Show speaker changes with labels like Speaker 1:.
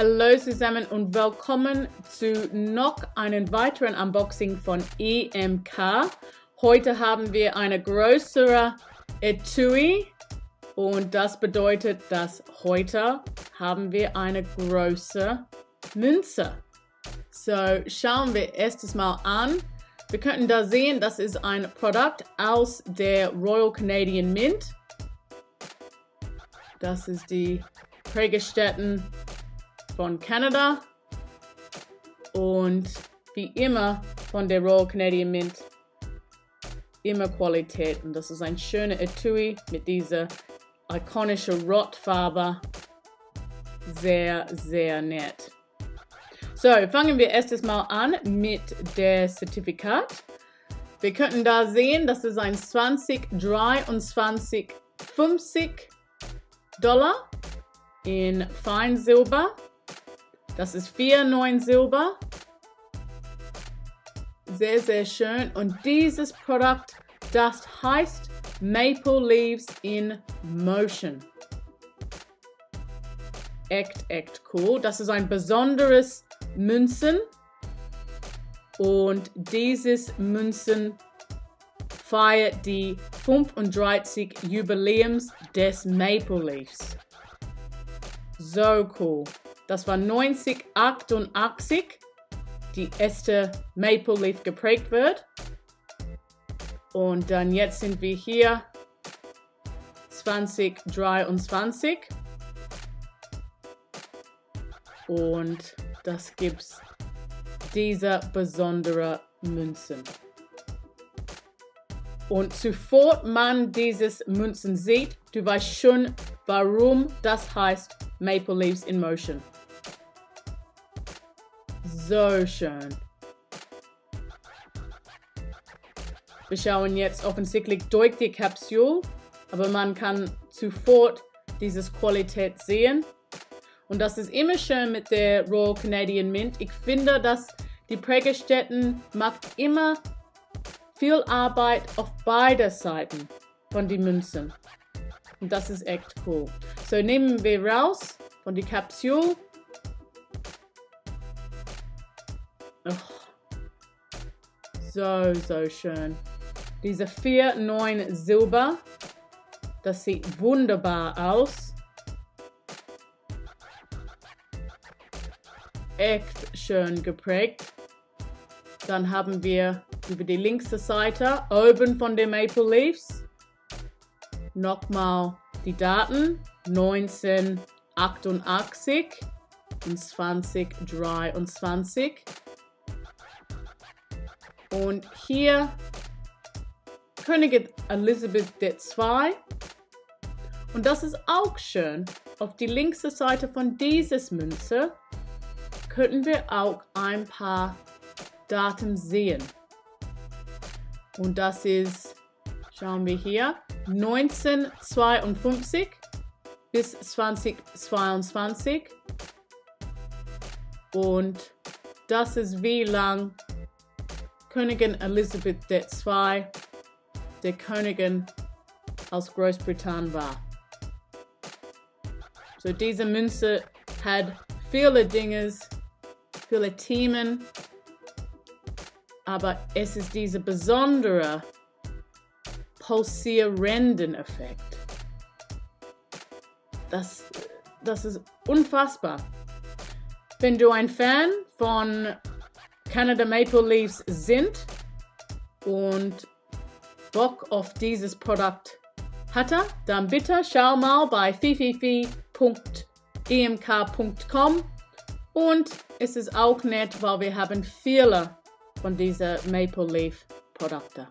Speaker 1: Hallo zusammen und willkommen zu noch einem weiteren Unboxing von EMK. Heute haben wir eine größere Etui und das bedeutet, dass heute haben wir eine große Münze. So, schauen wir erstes Mal an. Wir könnten da sehen, das ist ein Produkt aus der Royal Canadian Mint. Das ist die Prägestätten von Kanada und wie immer von der Royal Canadian Mint immer Qualität, und das ist ein schöner Etui mit dieser ikonischen Rotfarbe, sehr sehr nett. So, fangen wir erstes Mal an mit der Zertifikat. Wir könnten da sehen, das ist ein 20, 23, 50 Dollar in Feinsilber. Das ist 4,9 Silber. Sehr, sehr schön. Und dieses Produkt, das heißt Maple Leaves in Motion. Echt cool. Das ist ein besonderes Münzen. Und dieses Münzen feiert die 35 Jubiläums des Maple Leaves. So cool. Das war 1988, die erste Maple Leaf geprägt wird. Und dann jetzt sind wir hier 2023. Und das gibt's diese besondere Münzen. Und sofort man dieses Münzen sieht, du weißt schon, warum das heißt Maple Leaves in Motion. So schön. Wir schauen jetzt offensichtlich durch die Kapsel, aber man kann sofort diese Qualität sehen. Und das ist immer schön mit der Royal Canadian Mint. Ich finde, dass die Prägestätten macht immer viel Arbeit auf beide Seiten von den Münzen. Und das ist echt cool. So, nehmen wir raus von der Kapsel. Oh. So schön. Diese 4,9 Silber. Das sieht wunderbar aus. Echt schön geprägt. Dann haben wir über die linke Seite oben von den Maple Leaves nochmal die Daten 1988 und 2023. Und hier Königin Elisabeth II. Und das ist auch schön. Auf die linke Seite von dieses Münze könnten wir auch ein paar Daten sehen. Und das ist, schauen wir hier, 1952 bis 2022. Und das ist, wie lang Königin Elisabeth II, der Königin aus Großbritannien war. So, diese Münze hat viele Dinge, viele Themen, aber es ist dieser besondere pulsierenden Effekt. Das ist unfassbar. Wenn du ein Fan von Canada Maple Leaves sind und Bock auf dieses Produkt hatte, dann bitte schau mal bei www.emk.com, und es ist auch nett, weil wir haben viele von diesen Maple Leaf Produkten.